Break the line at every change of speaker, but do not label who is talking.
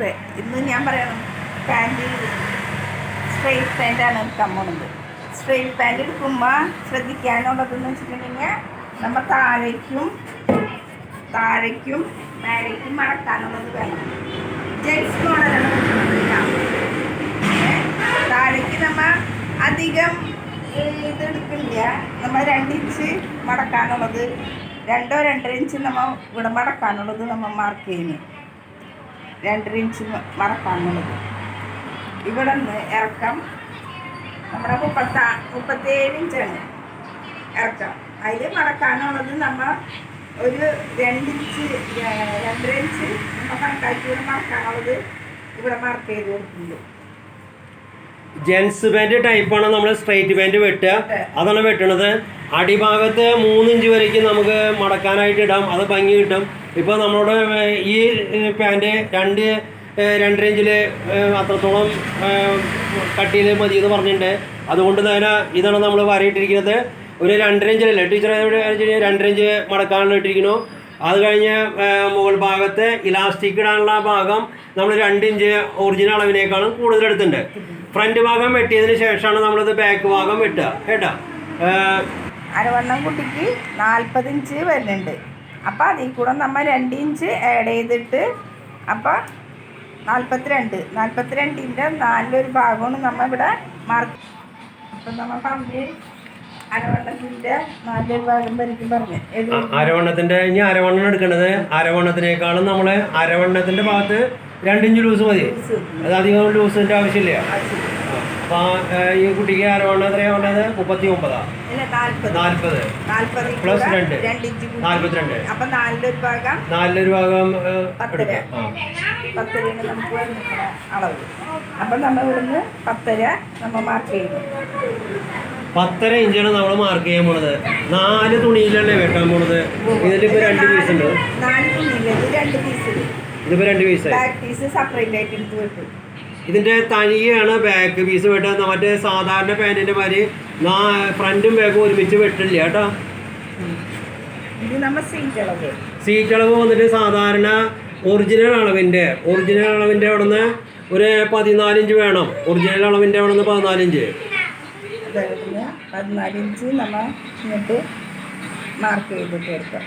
നമസ്തേ. ഇന്ന് ഞാൻ പറയണം പാൻറ് സ്ട്രെയിറ്റ് പാൻറ്റാണ് എടുക്കാൻ പോകുന്നത്. സ്ട്രെയിറ്റ് പാൻറ് എടുക്കുമ്പോൾ ശ്രദ്ധിക്കാനുള്ളതെന്ന് വെച്ചിട്ടുണ്ടെങ്കിൽ നമ്മൾ താഴേക്കും മേലേക്കും മടക്കാനുള്ളത് വേണം. ജെൻസ് മോഡലാണ് താഴേക്ക് നമ്മൾ അധികം ഇതെടുക്കില്ല. നമ്മൾ 2 ഇഞ്ച് മടക്കാനുള്ളത് 2 or 2.5 ഇഞ്ച് നമ്മൾ ഇവിടെ മടക്കാനുള്ളത് നമ്മൾ മാർക്ക് ചെയ്യുന്നു. 2 ഇഞ്ച് മടക്കാനുള്ളത് ഇവിടെ നിന്ന് ഇറക്കം നമ്മുടെ 37 ഇഞ്ചാണ് ഇറക്കം. അതിൽ മടക്കാനുള്ളത് നമ്മൾ ഒരു 2 ഇഞ്ച് 2.5 ഇഞ്ച് നമ്മൾ കണക്കാക്കി ഇവിടെ മടക്കാനുള്ളത് ഇവിടെ മാർക്ക് ചെയ്ത് കൊടുക്കുന്നുണ്ട്.
ജെൻസ് പാൻറ് ടൈപ്പാണ് നമ്മൾ സ്ട്രൈറ്റ് പാൻറ് വെട്ടുക. അതാണ് വെട്ടണത്. അടിഭാഗത്ത് 3 ഇഞ്ച് വരേക്കും നമുക്ക് മടക്കാനായിട്ട് ഇടാം. അത് ഭംഗി കിട്ടും. ഇപ്പോൾ നമ്മളോട് ഈ പാൻറ് 2.5 ഇഞ്ചിൽ അത്രത്തോളം കട്ട് ചെയ്ത് മതി എന്ന് പറഞ്ഞിട്ടുണ്ട്. അതുകൊണ്ട് തന്നെ ഇതാണ് നമ്മൾ വരയിട്ടിരിക്കുന്നത്. ഒരു 2.5 ഇഞ്ചിലല്ലേ ടീച്ചർ 2.5 ഇഞ്ച് മടക്കാനുള്ള ഇട്ടിരിക്കുന്നു. അത് കഴിഞ്ഞ് മുകൾ ഭാഗത്ത് ഇലാസ്റ്റിക് ഇടാനുള്ള ഭാഗം നമ്മൾ 2 ഇഞ്ച് ഒറിജിനൽ അളവിനേക്കാളും കൂടുതൽ എടുത്തിട്ടുണ്ട്. ഫ്രണ്ട് ഭാഗം വെട്ടിയതിന് ശേഷമാണ് നമ്മളിത് ബാക്ക് ഭാഗം വെട്ടുക കേട്ടോ.
അരവണ്ണം കുട്ടിക്ക് 40 ഇഞ്ച് വരുന്നുണ്ട്. അപ്പം അതിൽ കൂടെ നമ്മൾ 2 ഇഞ്ച് ആഡ് ചെയ്തിട്ട് അപ്പം 42-ൻ്റെ 4 ഭാഗമാണ് നമ്മൾ ഇവിടെ മാർക്ക്. അപ്പം നമ്മൾ പറഞ്ഞ് അരവണ്ണത്തിൻ്റെ 4 ഭാഗം വരയ്ക്കും പറഞ്ഞു.
അരവണ്ണത്തിൻ്റെ ഇനി അരവണ്ണം എടുക്കേണ്ടത്. അരവണ്ണത്തിനേക്കാളും നമ്മൾ അരവണ്ണത്തിൻ്റെ ഭാഗത്ത് 2 ഇഞ്ച് ലൂസ് മതി. അത് അധികം ലൂസിൻ്റെ ആവശ്യമില്ല. അപ്പം ഈ കുട്ടിക്ക് അരവണ്ണം എത്രയാണ് പറഞ്ഞത്? 39 40 പ്ലസ് 2 42.
അപ്പം 4 ഭാഗം
4 ഭാഗം
10 നമുക്ക് വരുന്ന അളവ്. അപ്പം നമ്മൾ ഇവിടുന്ന് 10 നമ്മൾ മാർക്ക് ചെയ്യുന്നു.
10.5 ഇഞ്ചാണ് നമ്മൾ മാർക്ക് ചെയ്യാൻ പോണത്. 4 തുണിയിലല്ലേ വെട്ടാൻ പോണത്. ഇതിലിപ്പോൾ 2 പീസ് ഉണ്ട്.
4 തുണിയില്ല, 2 പീസ്.
ഇതിപ്പോൾ 2 പീസ്.
ബാക്ക് പീസ് സെപ്പറേറ്റ് ആയിട്ട് എടുത്ത് വെട്ടും.
ഇതിൻ്റെ തനിയാണ് ബാക്ക് പീസ് വെട്ടുക. മറ്റേ സാധാരണ പാൻറ്റിൻ്റെ മാതിരി ഫ്രണ്ടും ബാക്കും ഒരുമിച്ച് വെട്ടില്ല കേട്ടോ.
ഇത് നമ്മൾ
സീറ്റ് അളവ് വന്നിട്ട് സാധാരണ ഒറിജിനൽ അളവിൻ്റെ അവിടെ നിന്ന് ഒരു 14 ഇഞ്ച് വേണം. ഒറിജിനൽ അളവിൻ്റെ അവിടെ നിന്ന് 14 ഇഞ്ച്.
14 ഇഞ്ച് നമ്മൾ ഇങ്ങോട്ട് മാർക്ക് ചെയ്തിട്ട് എടുക്കാം.